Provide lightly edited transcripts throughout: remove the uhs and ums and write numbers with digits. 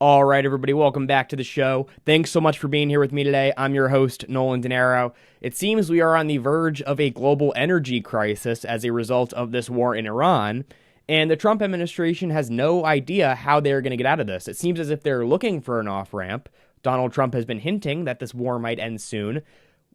All right, everybody, welcome back to the show. Thanks so much for being here with me today. I'm your host, Nolan. It seems we are on the verge of a global energy crisis as a result of this war in Iran, and the Trump administration has no idea how they're going to get out of this. It seems as if they're looking for an off-ramp. Donald Trump has been hinting that this war might end soon,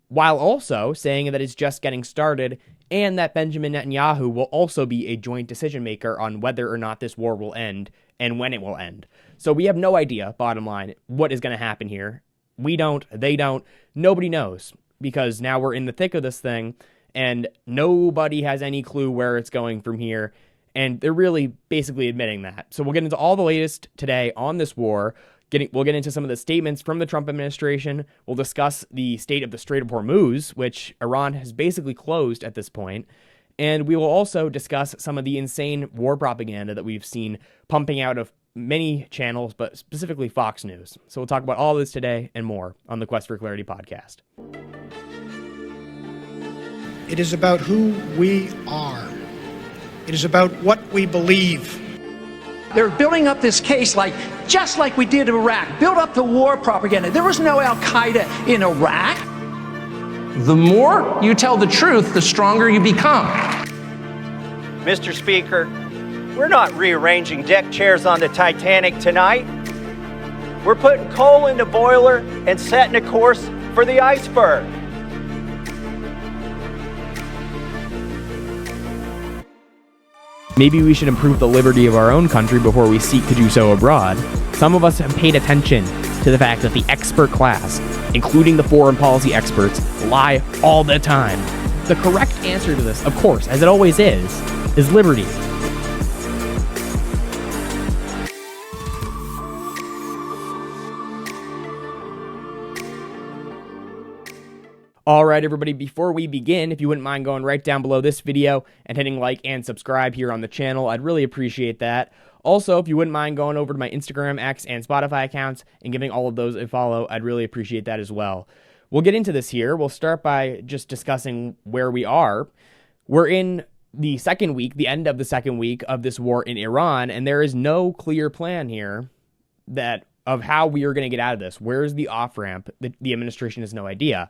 while also saying that it's just getting started and that Benjamin Netanyahu will also be a joint decision maker on whether or not this war will end and when it will end. So we have no idea, bottom line, what is going to happen here. We don't, they don't, nobody knows, because now we're in the thick of this thing and nobody has any clue where it's going from here. And they're really basically admitting that. So we'll get into all the latest today on this war. We'll get into some of the statements from the Trump administration. We'll discuss the state of the Strait of Hormuz, which Iran has basically closed at this point. And we will also discuss some of the insane war propaganda that we've seen pumping out of many channels, but specifically Fox News. So we'll talk about all this today and more on the Quest for Clarity podcast. It is about who we are. It is about what we believe. They're building up this case just like we did in Iraq. Build up the war propaganda. There was no Al-Qaeda in Iraq. The more you tell the truth, the stronger you become. Mr. Speaker, we're not rearranging deck chairs on the Titanic tonight. We're putting coal in the boiler and setting a course for the iceberg. Maybe we should improve the liberty of our own country before we seek to do so abroad. Some of us have paid attention to the fact that the expert class, including the foreign policy experts, lie all the time. The correct answer to this, of course, as it always is liberty. All right, everybody, before we begin, if you wouldn't mind going right down below this video and hitting like and subscribe here on the channel, I'd really appreciate that. Also, if you wouldn't mind going over to my Instagram, X, and Spotify accounts and giving all of those a follow, I'd really appreciate that as well. We'll get into this here. We'll start by just discussing where we are. We're in the second week, the end of the second week of this war in Iran, and there is no clear plan here of how we are going to get out of this. Where's the off-ramp? The administration has no idea.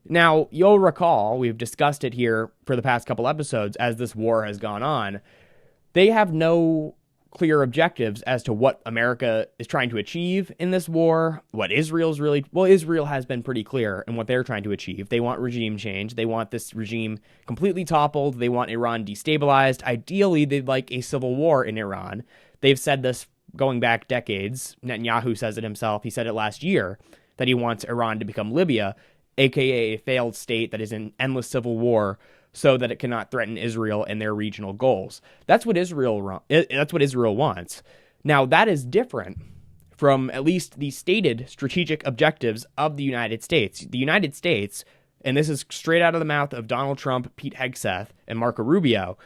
Now, you'll recall, we've discussed it here for the past couple episodes as this war has gone on. They have no clear objectives as to what America is trying to achieve in this war, what Israel's Israel has been pretty clear in what they're trying to achieve. They want regime change. They want this regime completely toppled. They want Iran destabilized. Ideally, they'd like a civil war in Iran. They've said this going back decades. Netanyahu says it himself. He said it last year that he wants Iran to become Libya, aka a failed state that is in endless civil war so that it cannot threaten Israel and their regional goals. That's what Israel wants. Now, that is different from at least the stated strategic objectives of the United States. The United States, and this is straight out of the mouth of Donald Trump, Pete Hegseth, and Marco Rubio,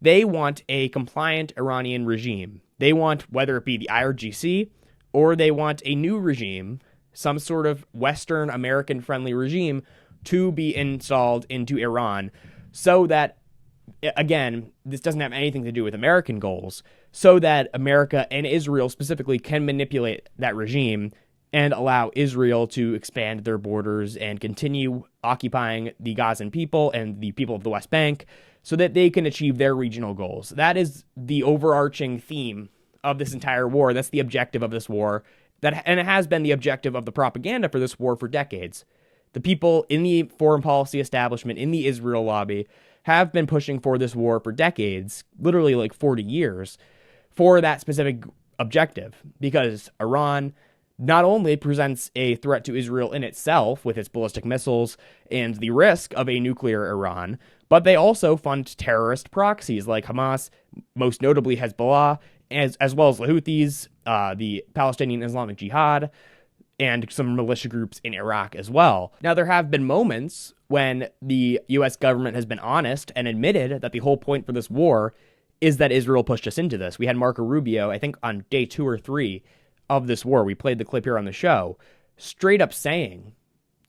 they want a compliant Iranian regime. They want, whether it be the IRGC or they want a new regime, some sort of Western American-friendly regime to be installed into Iran so that, again, this doesn't have anything to do with American goals, so that America and Israel specifically can manipulate that regime and allow Israel to expand their borders and continue occupying the Gazan people and the people of the West Bank so that they can achieve their regional goals. That is the overarching theme of this entire war. That's the objective of this war. And it has been the objective of the propaganda for this war for decades. The people in the foreign policy establishment, in the Israel lobby, have been pushing for this war for decades, literally like 40 years, for that specific objective. Because Iran not only presents a threat to Israel in itself with its ballistic missiles and the risk of a nuclear Iran, but they also fund terrorist proxies like Hamas, most notably Hezbollah, as well as the Houthis, the Palestinian Islamic Jihad, and some militia groups in Iraq as well. Now, there have been moments when the U.S. government has been honest and admitted that the whole point for this war is that Israel pushed us into this. We had Marco Rubio, I think on day 2 or 3 of this war, we played the clip here on the show, straight up saying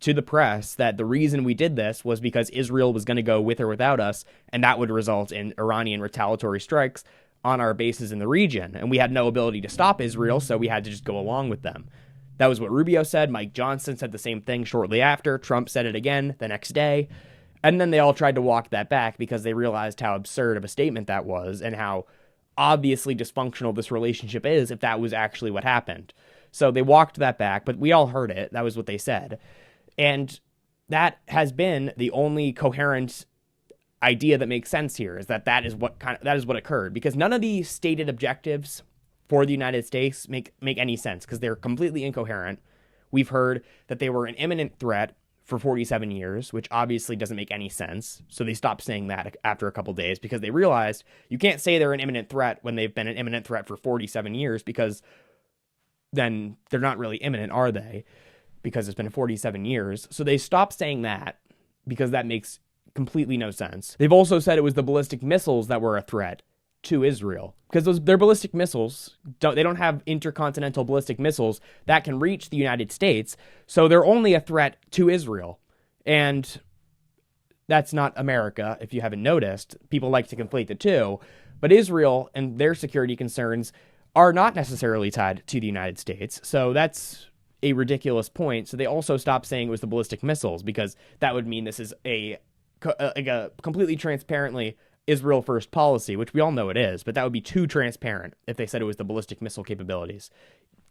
to the press that the reason we did this was because Israel was going to go with or without us, and that would result in Iranian retaliatory strikes on our bases in the region, and we had no ability to stop Israel, so we had to just go along with them. That was what Rubio said. Mike Johnson said the same thing shortly after. Trump said it again the next day. And then they all tried to walk that back because they realized how absurd of a statement that was and how obviously dysfunctional this relationship is if that was actually what happened. So they walked that back, but we all heard it. That was what they said. And that has been the only coherent idea that makes sense here, is that is what occurred, because none of the stated objectives for the United States make any sense because they're completely incoherent. We've heard that they were an imminent threat for 47 years, which obviously doesn't make any sense. So they stopped saying that after a couple days because they realized you can't say they're an imminent threat when they've been an imminent threat for 47 years, because then they're not really imminent, are they? Because it's been 47 years. So they stopped saying that because that makes completely no sense. They've also said it was the ballistic missiles that were a threat to Israel, because their ballistic missiles they don't have intercontinental ballistic missiles that can reach the United States, so they're only a threat to Israel. And that's not America, if you haven't noticed. People like to conflate the two, but Israel and their security concerns are not necessarily tied to the United States, so that's a ridiculous point. So they also stopped saying it was the ballistic missiles, because that would mean this is a completely transparently Israel first policy, which we all know it is, but that would be too transparent if they said it was the ballistic missile capabilities.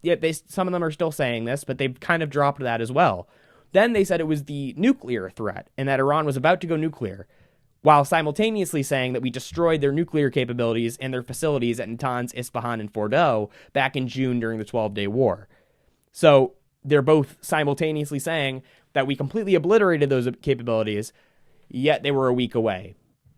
Yet some of them are still saying this, but they've kind of dropped that as well. Then they said it was the nuclear threat and that Iran was about to go nuclear, while simultaneously saying that we destroyed their nuclear capabilities and their facilities at Natanz, Isfahan, and Fordow back in June during the 12-day war. So they're both simultaneously saying that we completely obliterated those capabilities, yet they were a week away.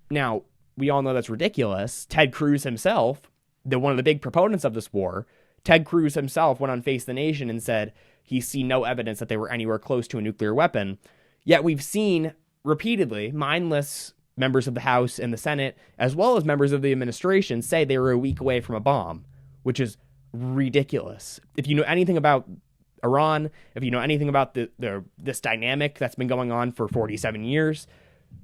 Now, we all know that's ridiculous. Ted Cruz himself, one of the big proponents of this war, Ted Cruz himself went on Face the Nation and said he's seen no evidence that they were anywhere close to a nuclear weapon. Yet we've seen repeatedly mindless members of the House and the Senate, as well as members of the administration, say they were a week away from a bomb, which is ridiculous. If you know anything about Iran, if you know anything about this dynamic that's been going on for 47 years,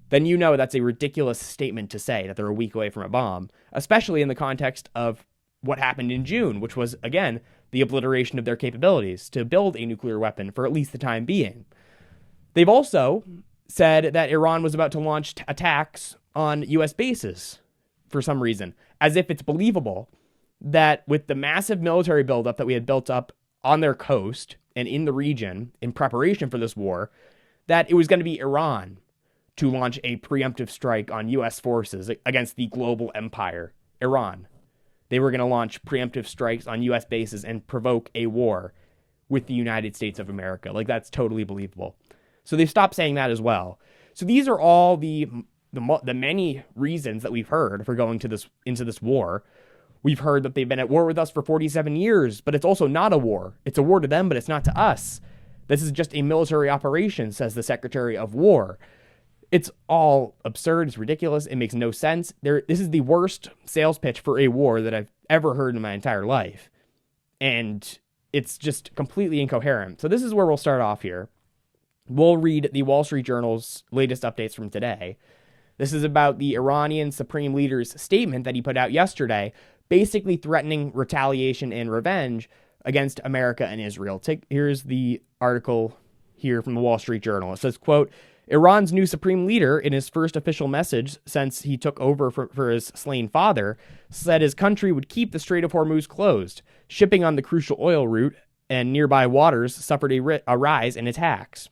then you know that's a ridiculous statement to say that they're a week away from a bomb, especially in the context of what happened in June, which was, again, the obliteration of their capabilities to build a nuclear weapon for at least the time being. They've also said that Iran was about to launch attacks on U.S. bases for some reason, as if it's believable that with the massive military buildup that we had built up on their coast and in the region in preparation for this war, that it was going to be Iran to launch a preemptive strike on U.S. forces against the global empire, Iran. They were going to launch preemptive strikes on U.S. bases and provoke a war with the United States of America. Like, that's totally believable. So they've stopped saying that as well. So these are all the many reasons that we've heard for going into this war. We've heard that they've been at war with us for 47 years, but it's also not a war. It's a war to them, but it's not to us. This is just a military operation, says the Secretary of War. It's all absurd. It's ridiculous. It makes no sense. This is the worst sales pitch for a war that I've ever heard in my entire life. And it's just completely incoherent. So this is where we'll start off here. We'll read the Wall Street Journal's latest updates from today. This is about the Iranian Supreme Leader's statement that he put out yesterday, basically threatening retaliation and revenge against America and Israel. Here's the article here from the Wall Street Journal. It says, quote, Iran's new supreme leader, in his first official message since he took over for his slain father, said his country would keep the Strait of Hormuz closed. Shipping on the crucial oil route and nearby waters suffered a rise in attacks.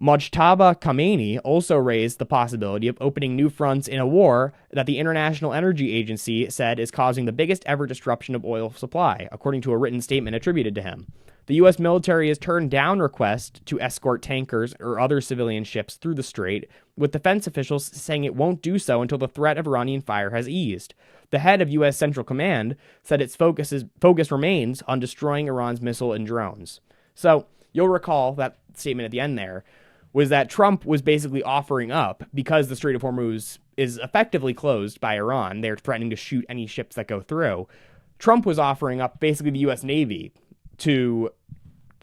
Mojtaba Khamenei also raised the possibility of opening new fronts in a war that the International Energy Agency said is causing the biggest ever disruption of oil supply, according to a written statement attributed to him. The U.S. military has turned down requests to escort tankers or other civilian ships through the strait, with defense officials saying it won't do so until the threat of Iranian fire has eased. The head of U.S. Central Command said its focus remains on destroying Iran's missile and drones. So you'll recall that statement at the end there was that Trump was basically offering up, because the Strait of Hormuz is effectively closed by Iran, they're threatening to shoot any ships that go through. Trump was offering up basically the U.S. Navy to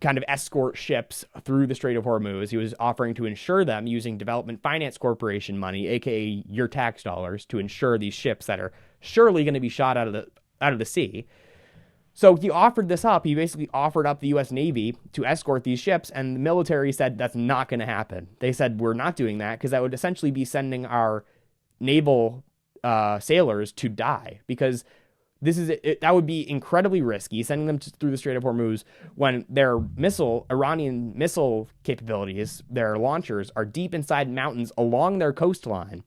kind of escort ships through the Strait of Hormuz. He was offering to insure them using Development Finance Corporation money, aka your tax dollars, to insure these ships that are surely going to be shot out of the sea. So he offered this up. He basically offered up the U.S. Navy to escort these ships, and the military said that's not going to happen. They said, we're not doing that because that would essentially be sending our naval sailors to die, because that would be incredibly risky, sending them through the Strait of Hormuz when their Iranian missile capabilities, their launchers, are deep inside mountains along their coastline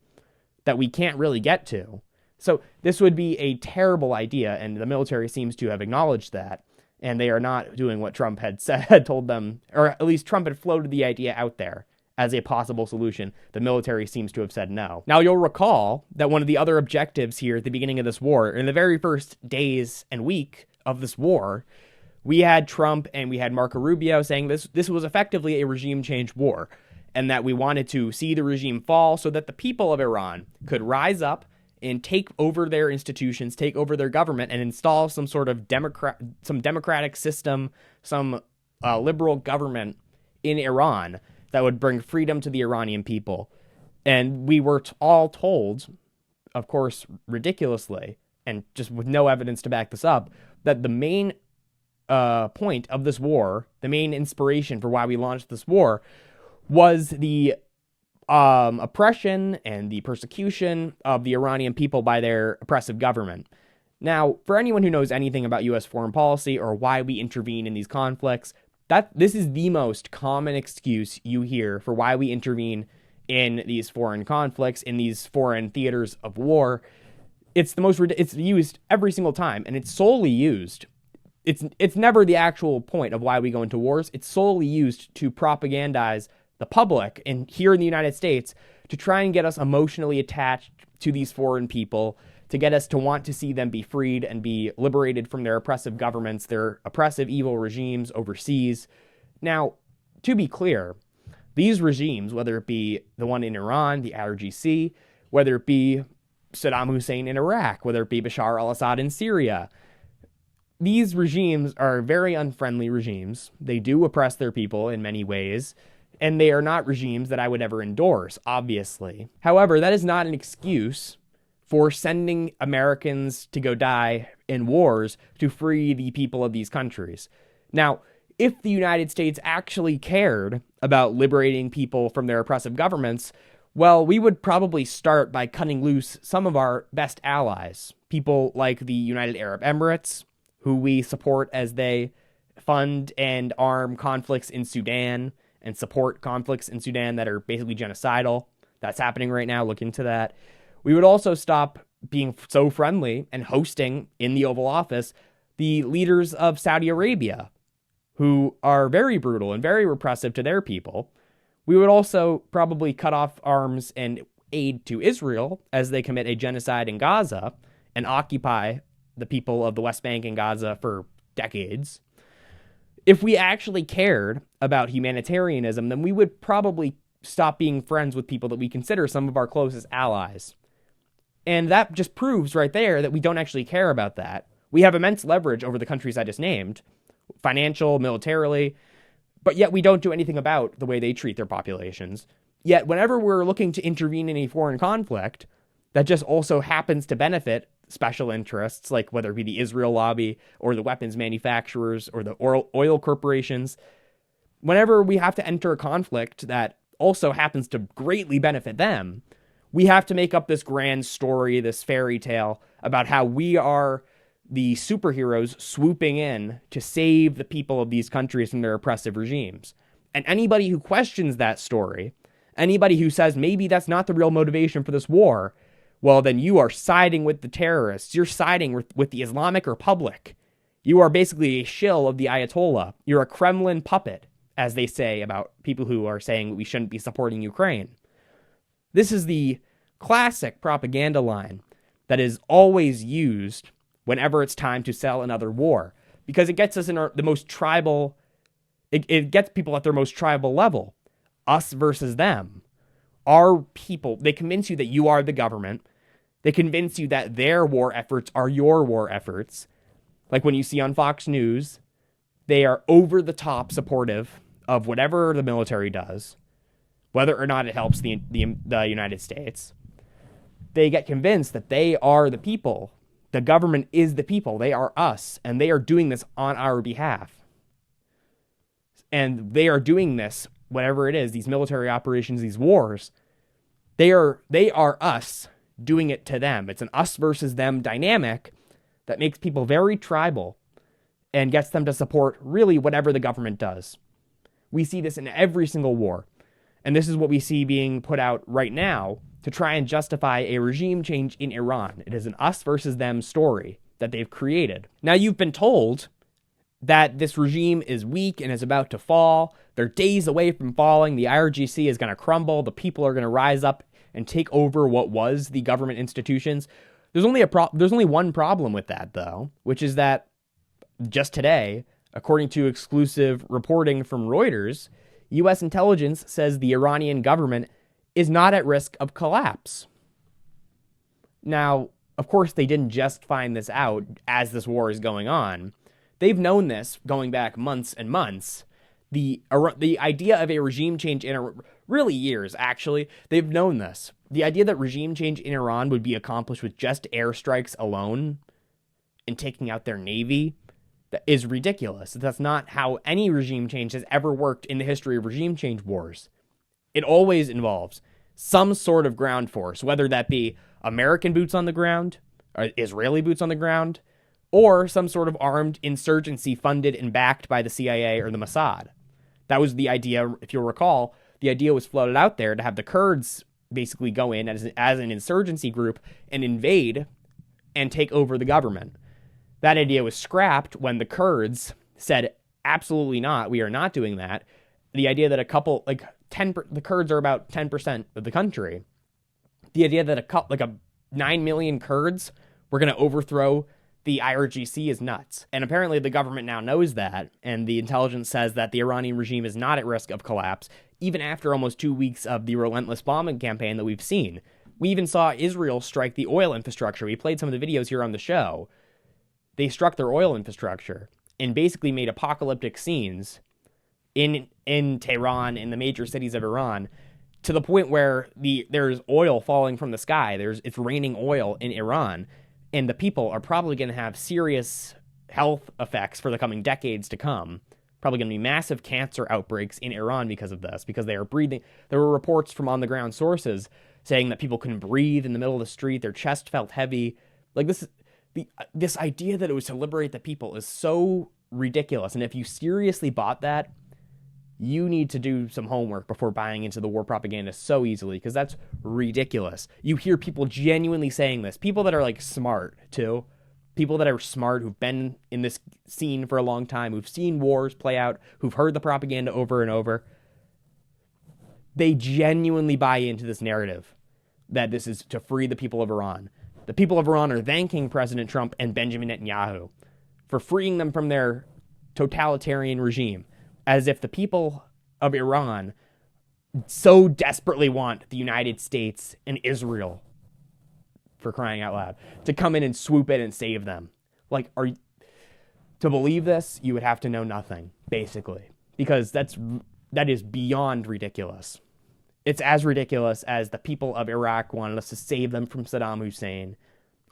that we can't really get to. So this would be a terrible idea, and the military seems to have acknowledged that, and they are not doing what Trump had told them, or at least Trump had floated the idea out there as a possible solution. The military seems to have said no. Now, you'll recall that one of the other objectives here at the beginning of this war, in the very first days and week of this war, we had Trump and we had Marco Rubio saying this was effectively a regime change war, and that we wanted to see the regime fall so that the people of Iran could rise up and take over their institutions, take over their government, and install some sort of democratic system, some liberal government in Iran that would bring freedom to the Iranian people. And we were all told, of course, ridiculously, and just with no evidence to back this up, that the main point of this war, the main inspiration for why we launched this war, was the oppression and the persecution of the Iranian people by their oppressive government. Now, for anyone who knows anything about U.S. foreign policy or why we intervene in these conflicts, this is the most common excuse you hear for why we intervene in these foreign conflicts, in these foreign theaters of war. It's used every single time, and it's solely used. It's never the actual point of why we go into wars. It's solely used to propagandize the public, and here in the United States, to try and get us emotionally attached to these foreign people, to get us to want to see them be freed and be liberated from their oppressive governments, their oppressive, evil regimes overseas. Now, to be clear, these regimes, whether it be the one in Iran, the IRGC, whether it be Saddam Hussein in Iraq, whether it be Bashar al-Assad in Syria, these regimes are very unfriendly regimes. They do oppress their people in many ways, and they are not regimes that I would ever endorse, obviously. However, that is not an excuse for sending Americans to go die in wars to free the people of these countries. Now, if the United States actually cared about liberating people from their oppressive governments, well, we would probably start by cutting loose some of our best allies, people like the United Arab Emirates, who we support as they fund and arm conflicts in Sudan and support conflicts in Sudan that are basically genocidal. That's happening right now. Look into that. We would also stop being so friendly and hosting in the Oval Office the leaders of Saudi Arabia, who are very brutal and very repressive to their people. We would also probably cut off arms and aid to Israel as they commit a genocide in Gaza and occupy the people of the West Bank and Gaza for decades. If we actually cared about humanitarianism, then we would probably stop being friends with people that we consider some of our closest allies. And that just proves right there that we don't actually care about that. We have immense leverage over the countries I just named, financial, militarily, but yet we don't do anything about the way they treat their populations. Yet whenever we're looking to intervene in a foreign conflict that just also happens to benefit special interests, like whether it be the Israel lobby or the weapons manufacturers or the oil corporations, whenever we have to enter a conflict that also happens to greatly benefit them, we have to make up this grand story, this fairy tale about how we are the superheroes swooping in to save the people of these countries from their oppressive regimes. And anybody who questions that story, anybody who says maybe that's not the real motivation for this war, well, then you are siding with the terrorists. You're siding with the Islamic Republic. You are basically a shill of the Ayatollah. You're a Kremlin puppet, as they say about people who are saying we shouldn't be supporting Ukraine. This is the classic propaganda line that is always used whenever it's time to sell another war, because it gets us in the most tribal, it gets people at their most tribal level, us versus them. Our people, they convince you that you are the government. They convince you that their war efforts are your war efforts. Like when you see on Fox News, They are over the top supportive of whatever the military does, whether or not it helps the United States. They get convinced that they are the people. The government is the people. They are us, and they are doing this on our behalf. And they are doing this, whatever it is, these military operations, these wars, they are us doing it to them. It's an us versus them dynamic that makes people very tribal and gets them to support really whatever the government does. We see this in every single war. And this is what we see being put out right now to try and justify a regime change in Iran. It is an us versus them story that they've created. Now, you've been told that this regime is weak and is about to fall. They're days away from falling. The IRGC is going to crumble. The people are going to rise up and take over what was the government institutions. There's only one problem with that, though, which is that just today, according to exclusive reporting from Reuters, U.S. intelligence says the Iranian government is not at risk of collapse. Now, of course, they didn't just find this out as this war is going on. They've known this going back months and months. The idea of a regime change really years, actually, they've known this. The idea that regime change in Iran would be accomplished with just airstrikes alone and taking out their navy is ridiculous. That's not how any regime change has ever worked in the history of regime change wars. It always involves some sort of ground force, whether that be American boots on the ground, or Israeli boots on the ground, or some sort of armed insurgency funded and backed by the CIA or the Mossad. That was the idea, if you'll recall. The idea was floated out there to have the Kurds basically go in as an insurgency group and invade and take over the government. That idea was scrapped when the Kurds said, absolutely not, we are not doing that. The idea that the Kurds are about 10% of the country. The idea that 9 million Kurds were going to overthrow the IRGC is nuts. And apparently the government now knows that, and the intelligence says that the Iranian regime is not at risk of collapse, even after almost 2 weeks of the relentless bombing campaign that we've seen. We even saw Israel strike the oil infrastructure. We played some of the videos here on the show. They struck their oil infrastructure and basically made apocalyptic scenes in Tehran, in the major cities of Iran, to the point where there's oil falling from the sky. It's raining oil in Iran, and the people are probably going to have serious health effects for the coming decades to come. Probably going to be massive cancer outbreaks in Iran because of this, because they are breathing. There were reports from on-the-ground sources saying that people couldn't breathe in the middle of the street. Their chest felt heavy. This idea that it was to liberate the people is so ridiculous. And if you seriously bought that, you need to do some homework before buying into the war propaganda so easily, because that's ridiculous. You hear people genuinely saying this. People that are smart too. People that are smart, who've been in this scene for a long time, who've seen wars play out, who've heard the propaganda over and over. They genuinely buy into this narrative that this is to free the people of Iran. The people of Iran are thanking President Trump and Benjamin Netanyahu for freeing them from their totalitarian regime, as if the people of Iran so desperately want the United States and Israel, for crying out loud, to come in and swoop in and save them. To believe this, you would have to know nothing, basically, because that is beyond ridiculous. It's as ridiculous as the people of Iraq wanted us to save them from Saddam Hussein,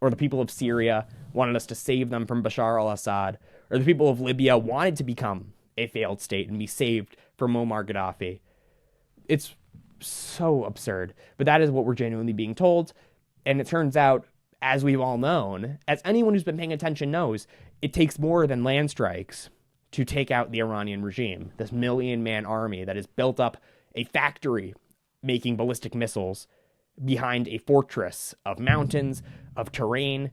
or the people of Syria wanted us to save them from Bashar al-Assad, or the people of Libya wanted to become a failed state and be saved from Muammar Gaddafi. It's so absurd, but that is what we're genuinely being told. And it turns out, as we've all known, as anyone who's been paying attention knows, it takes more than land strikes to take out the Iranian regime, this million-man army that has built up a factory making ballistic missiles behind a fortress of mountains, of terrain,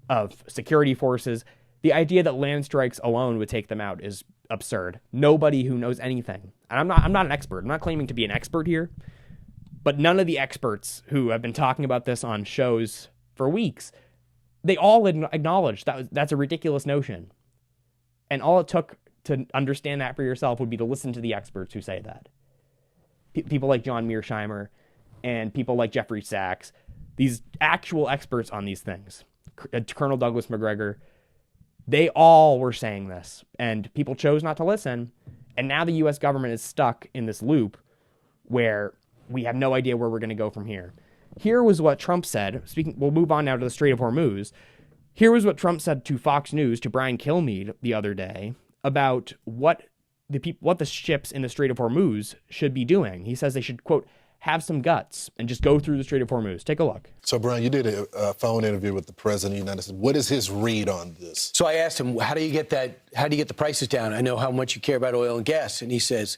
of security forces. The idea that land strikes alone would take them out is absurd. Nobody who knows anything, and I'm not an expert, I'm not claiming to be an expert here, but none of the experts who have been talking about this on shows for weeks, they all acknowledge that's a ridiculous notion. And all it took to understand that for yourself would be to listen to the experts who say that. People like John Mearsheimer and people like Jeffrey Sachs, these actual experts on these things, Colonel Douglas McGregor, They all were saying this, and people chose not to listen. And now the U.S. government is stuck in this loop where we have no idea where we're going to go from here. Here was what Trump said. We'll move on now to the Strait of Hormuz. Here was what Trump said to Fox News, to Brian Kilmeade the other day, about what the ships in the Strait of Hormuz should be doing. He says they should, quote, have some guts and just go through the Strait of Hormuz. Take a look. So, Brian, you did a phone interview with the President of the United States. What is his read on this? So I asked him, how do you get the prices down? I know how much you care about oil and gas. And he says,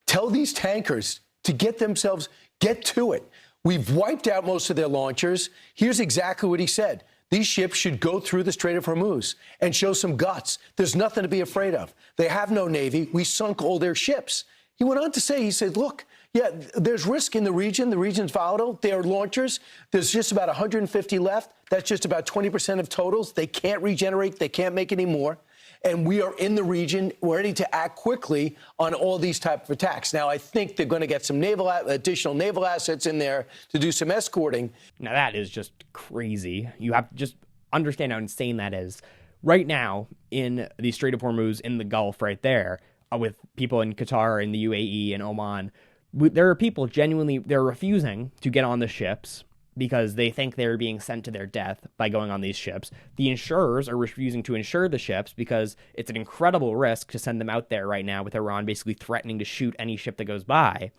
tell these tankers to get to it. We've wiped out most of their launchers. Here's exactly what he said. These ships should go through the Strait of Hormuz and show some guts. There's nothing to be afraid of. They have no Navy. We sunk all their ships. He went on to say, he said, look, yeah, there's risk in the region. The region's volatile. There are launchers. There's just about 150 left. That's just about 20% of totals. They can't regenerate. They can't make any more. And we are in the region ready to act quickly on all these type of attacks. Now, I think they're going to get some additional naval assets in there to do some escorting. Now, that is just crazy. You have to just understand how insane that is. Right now, in the Strait of Hormuz, in the Gulf right there, with people in Qatar and the UAE and Oman, there are people they're refusing to get on the ships because they think they're being sent to their death by going on these ships. The insurers are refusing to insure the ships because it's an incredible risk to send them out there right now, with Iran basically threatening to shoot any ship that goes by.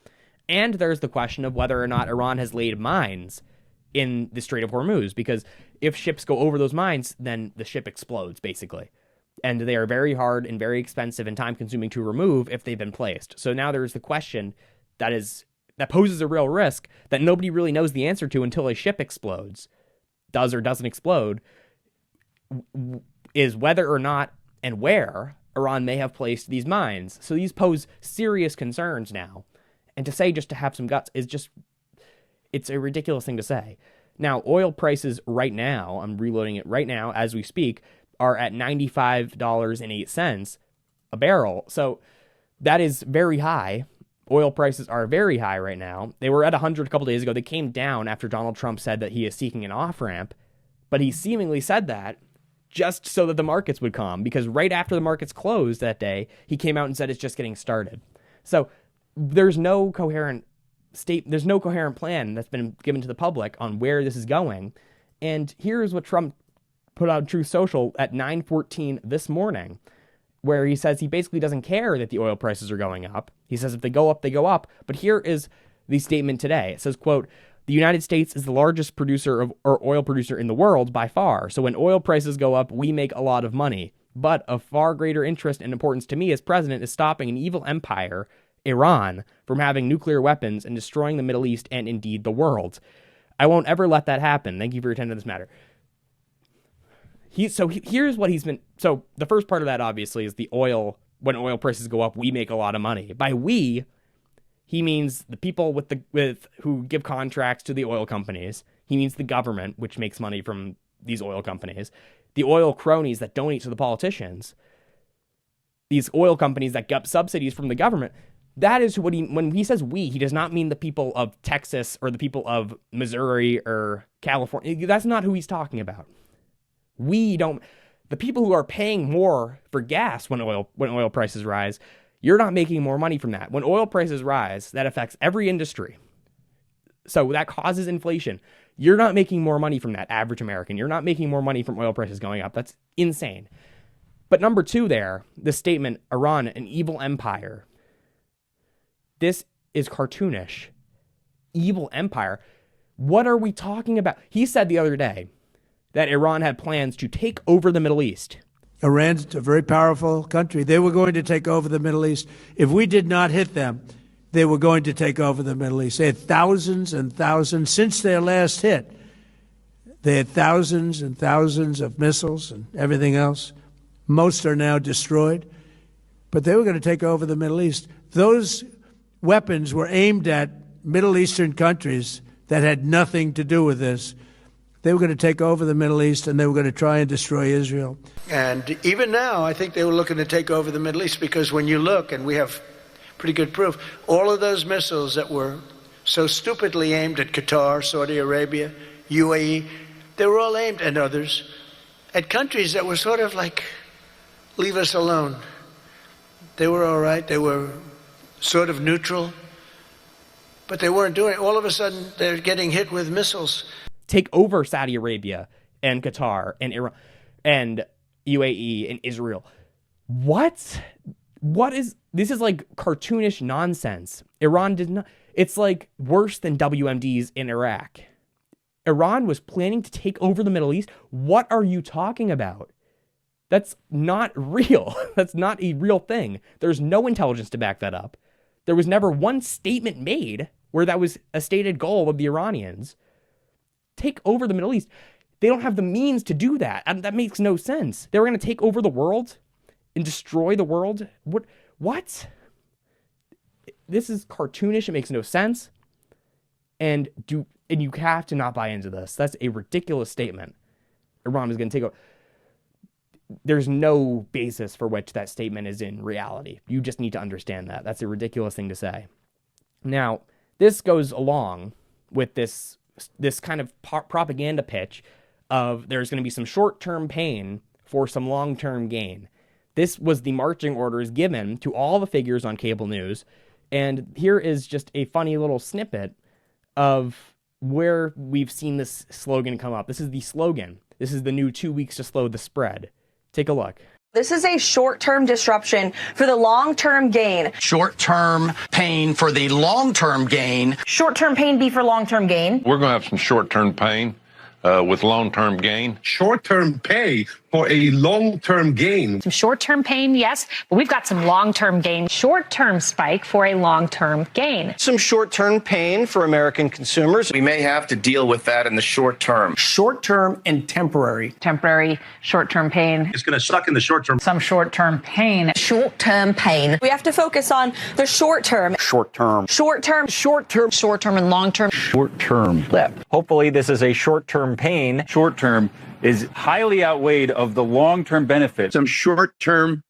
And there's the question of whether or not Iran has laid mines in the Strait of Hormuz, because if ships go over those mines, then the ship explodes, basically. And they are very hard and very expensive and time-consuming to remove if they've been placed. So now there's the question that poses a real risk that nobody really knows the answer to until a ship explodes, does or doesn't explode, is whether or not and where Iran may have placed these mines. So these pose serious concerns now. And to say just to have some guts is just, it's a ridiculous thing to say. Now, oil prices right now, I'm reloading it right now as we speak, are at $95.08 a barrel. So that is very high. Oil prices are very high right now. They were at 100 a couple days ago. They came down after Donald Trump said that he is seeking an off-ramp, but he seemingly said that just so that the markets would calm, because right after the markets closed that day, he came out and said it's just getting started. So there's no coherent plan that's been given to the public on where this is going. And here's what Trump put on Truth Social at 9:14 this morning, where he says he basically doesn't care that the oil prices are going up. He says if they go up, they go up. But here is the statement today. It says, quote, the United States is the largest oil producer in the world by far. So when oil prices go up, we make a lot of money. But of far greater interest and importance to me as president is stopping an evil empire, Iran, from having nuclear weapons and destroying the Middle East and indeed the world. I won't ever let that happen. Thank you for your attention to this matter. Here's what he's been. So the first part of that obviously is the oil. When oil prices go up, we make a lot of money. By we, he means the people who give contracts to the oil companies. He means the government, which makes money from these oil companies. The oil cronies that donate to the politicians. These oil companies that get subsidies from the government. That is what when he says we, he does not mean the people of Texas or the people of Missouri or California. That's not who he's talking about. The people who are paying more for gas when oil prices rise, you're not making more money from that. When oil prices rise, that affects every industry. So that causes inflation. You're not making more money from that, average American. You're not making more money from oil prices going up. That's insane. But number two there, the statement, Iran, an evil empire. This is cartoonish. Evil empire. What are we talking about? He said the other day that Iran had plans to take over the Middle East. Iran's a very powerful country. They were going to take over the Middle East. If we did not hit them, they were going to take over the Middle East. They had thousands and thousands. Since their last hit, they had thousands and thousands of missiles and everything else. Most are now destroyed. But they were going to take over the Middle East. Those weapons were aimed at Middle Eastern countries that had nothing to do with this. They were going to take over the Middle East, and they were going to try and destroy Israel. And even now, I think they were looking to take over the Middle East, because when you look, and we have pretty good proof, all of those missiles that were so stupidly aimed at Qatar, Saudi Arabia, UAE, they were all aimed, and others, at countries that were sort of like, leave us alone. They were all right. They were sort of neutral, but they weren't doing it. All of a sudden, they're getting hit with missiles. Take over Saudi Arabia and Qatar and Iran and UAE and Israel. What is this? Is like cartoonish nonsense. Iran did not. It's like worse than WMDs in Iraq. Iran was planning to take over the Middle East. What are you talking about? That's not real. That's not a real thing. There's no intelligence to back that up. There was never one statement made where that was a stated goal of the Iranians. Take over the Middle East. They don't have the means to do that. That makes no sense. They were going to take over the world and destroy the world. What? This is cartoonish. It makes no sense. And you have to not buy into this. That's a ridiculous statement. Iran is going to take over. There's no basis for which that statement is in reality. You just need to understand that. That's a ridiculous thing to say. Now, this goes along with this kind of propaganda pitch of there's going to be some short-term pain for some long-term gain. This was the marching orders given to all the figures on cable news. And here is just a funny little snippet of where we've seen this slogan come up. This is the slogan. This is the new 2 weeks to slow the spread. Take a look. This is a short-term disruption for the long-term gain. Short-term pain for the long-term gain. Short-term pain be for long-term gain. We're going to have some short-term pain with long-term gain. Short-term pay for a long-term gain. Some short-term pain, yes, but we've got some long-term gain. Short-term spike for a long-term gain. Some short-term pain for American consumers. We may have to deal with that in the short term. Short-term and temporary. Temporary short-term pain. It's going to suck in the short term. Some short-term pain. Short-term pain. We have to focus on the short term. Short term. Short-term. Short-term. Short-term and long-term. Short-term blip. Hopefully this is a short-term pain. Short-term is highly outweighed of the long-term benefits. Some short-term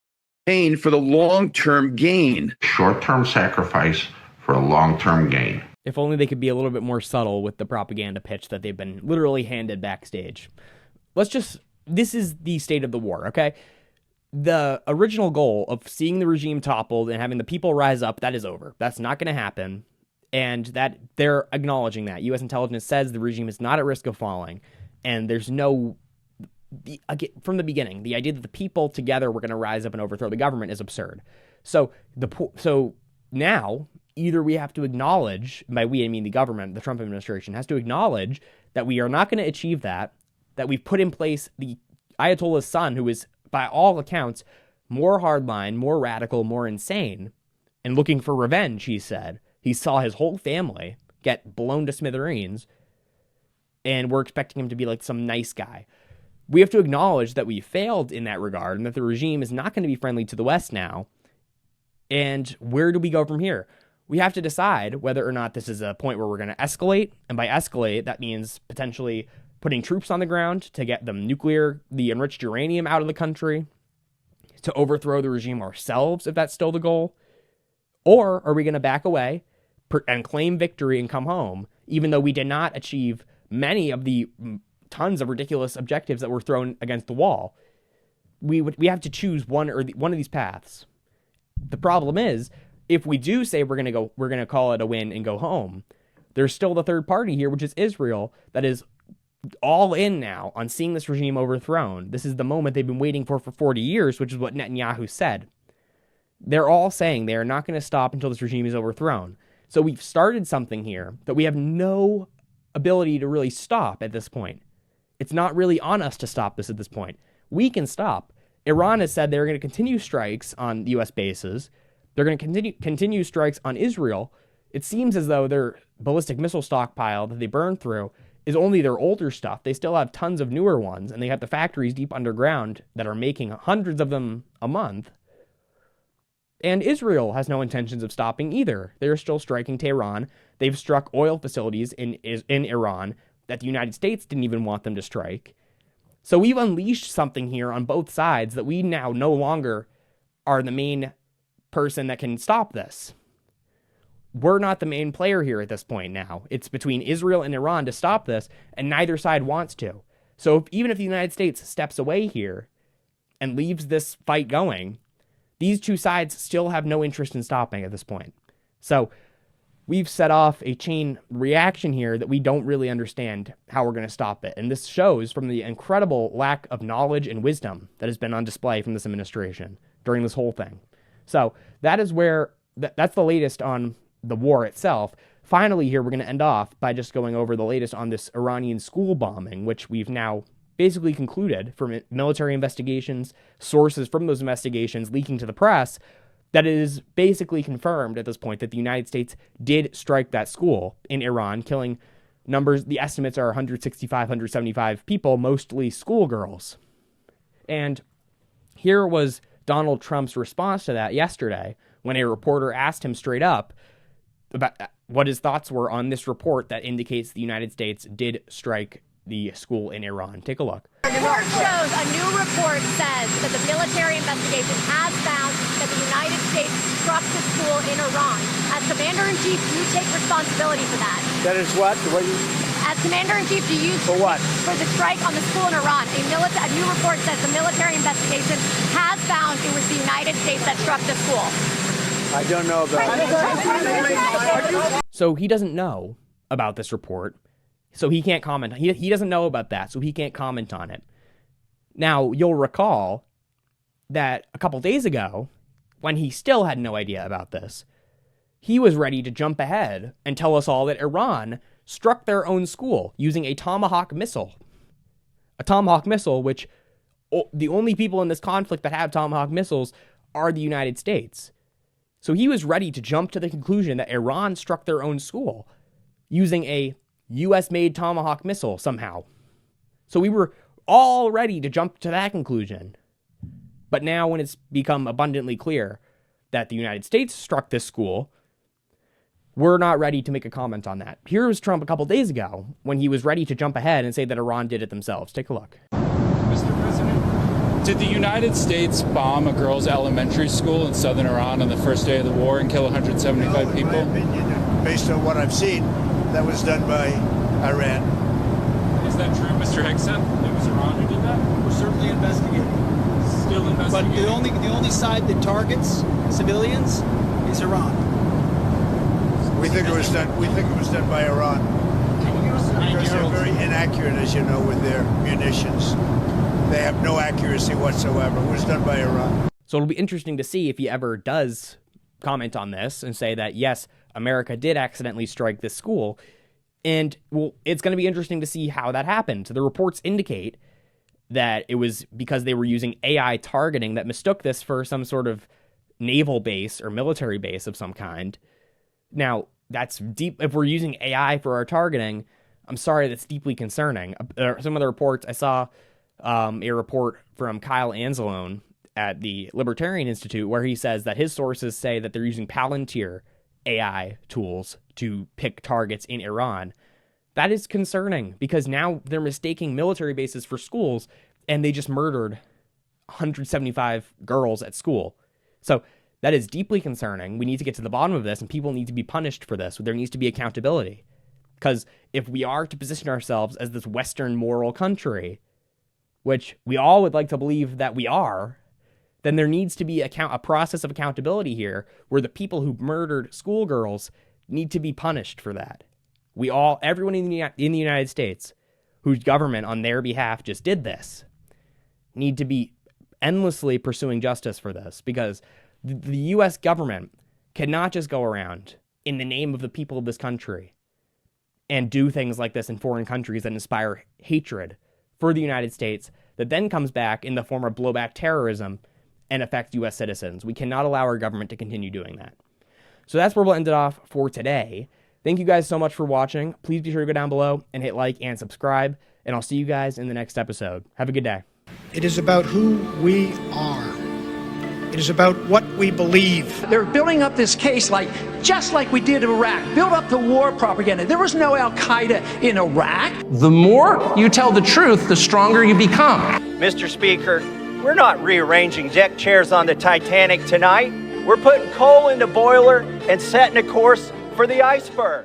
pain for the long-term gain. Short-term sacrifice for a long-term gain. If only they could be a little bit more subtle with the propaganda pitch that they've been literally handed backstage. This is the state of the war, okay? The original goal of seeing the regime toppled and having the people rise up, that is over. That's not going to happen. And that they're acknowledging that. U.S. intelligence says the regime is not at risk of falling. And there's from the beginning, the idea that the people together were going to rise up and overthrow the government is absurd. So now, either we have to acknowledge, by we I mean the government, the Trump administration, has to acknowledge that we are not going to achieve that we've put in place the Ayatollah's son, who is, by all accounts, more hardline, more radical, more insane, and looking for revenge, he said. He saw his whole family get blown to smithereens, and we're expecting him to be like some nice guy. We have to acknowledge that we failed in that regard and that the regime is not going to be friendly to the West now. And where do we go from here? We have to decide whether or not this is a point where we're going to escalate. And by escalate, that means potentially putting troops on the ground to get the enriched uranium out of the country, to overthrow the regime ourselves, if that's still the goal. Or are we going to back away and claim victory and come home, even though we did not achieve many of the tons of ridiculous objectives that were thrown against the wall? We have to choose one of these paths. The problem is, if we do say we're going to call it a win and go home, there's still the third party here, which is Israel, that is all in now on seeing this regime overthrown. This is the moment they've been waiting for 40 years, which is what Netanyahu said. They're all saying they are not going to stop until this regime is overthrown. So we've started something here that we have no ability to really stop at this point. It's not really on us to stop this at this point. We can stop. Iran has said they're going to continue strikes on U.S. bases. They're going to continue strikes on Israel. It seems as though their ballistic missile stockpile that they burned through is only their older stuff. They still have tons of newer ones, and they have the factories deep underground that are making hundreds of them a month. And Israel has no intentions of stopping either. They're still striking Tehran. They've struck oil facilities in Iran that the United States didn't even want them to strike. So we've unleashed something here on both sides that we now no longer are the main person that can stop this. We're not the main player here at this point now. It's between Israel and Iran to stop this, and neither side wants to. So even if the United States steps away here and leaves this fight going, these two sides still have no interest in stopping at this point. So we've set off a chain reaction here that we don't really understand how we're going to stop it. And this shows from the incredible lack of knowledge and wisdom that has been on display from this administration during this whole thing. So that is where, that's the latest on the war itself. Finally here, we're going to end off by just going over the latest on this Iranian school bombing, which we've now basically concluded from military investigations, sources from those investigations leaking to the press, that it is basically confirmed at this point that the United States did strike that school in Iran, killing numbers, the estimates are 165, 175 people, mostly schoolgirls. And here was Donald Trump's response to that yesterday when a reporter asked him straight up about what his thoughts were on this report that indicates the United States did strike the school in Iran. Take a look. The report shows, a new report says that the military investigation has found that the United States struck the school in Iran. As Commander-in-Chief, do you take responsibility for that? That is what? As Commander-in-Chief, do you... For what? For the strike on the school in Iran. A new report says the military investigation has found it was the United States that struck the school. I don't know about it. So he doesn't know about this report, so he can't comment. He doesn't know about that, so he can't comment on it. Now, you'll recall that a couple days ago, when he still had no idea about this, he was ready to jump ahead and tell us all that Iran struck their own school using a Tomahawk missile. A Tomahawk missile, which the only people in this conflict that have Tomahawk missiles are the United States. So he was ready to jump to the conclusion that Iran struck their own school using a US-made Tomahawk missile somehow. So we were all ready to jump to that conclusion. But now when it's become abundantly clear that the United States struck this school, we're not ready to make a comment on that. Here was Trump a couple days ago when he was ready to jump ahead and say that Iran did it themselves. Take a look. Mr. President, did the United States bomb a girls' elementary school in southern Iran on the first day of the war and kill 175 people? In my opinion, based on what I've seen, that was done by Iran. Is that true, Mr. Hickson? It was Iran who did that? We're certainly investigating. Still investigating. But the only side that targets civilians is Iran. We think it was done. We think it was done by Iran. Because they're very inaccurate, as you know, with their munitions. They have no accuracy whatsoever. It was done by Iran. So it'll be interesting to see if he ever does comment on this and say that, yes, America did accidentally strike this school. And, well, it's going to be interesting to see how that happened. The reports indicate that it was because they were using AI targeting that mistook this for some sort of naval base or military base of some kind. Now, that's deep. If we're using AI for our targeting, I'm sorry, that's deeply concerning. Some of the reports, I saw a report from Kyle Anzalone at the Libertarian Institute where he says that his sources say that they're using Palantir AI tools to pick targets in Iran. That is concerning because now they're mistaking military bases for schools and they just murdered 175 girls at school. So that is deeply concerning. We need to get to the bottom of this and people need to be punished for this. There needs to be accountability. Because if we are to position ourselves as this Western moral country, which we all would like to believe that we are, then there needs to be a process of accountability here where the people who murdered schoolgirls need to be punished for that. Everyone in the United States whose government on their behalf just did this need to be endlessly pursuing justice for this because the U.S. government cannot just go around in the name of the people of this country and do things like this in foreign countries that inspire hatred for the United States that then comes back in the form of blowback terrorism and affect U.S. citizens. We cannot allow our government to continue doing that. So that's where we'll end it off for today. Thank you guys so much for watching. Please be sure to go down below and hit like and subscribe, and I'll see you guys in the next episode. Have a good day. It is about who we are. It is about what we believe. They're building up this case just like we did in Iraq. Build up the war propaganda. There was no Al-Qaeda in Iraq. The more you tell the truth, the stronger you become. Mr. Speaker, we're not rearranging deck chairs on the Titanic tonight. We're putting coal in the boiler and setting a course for the iceberg.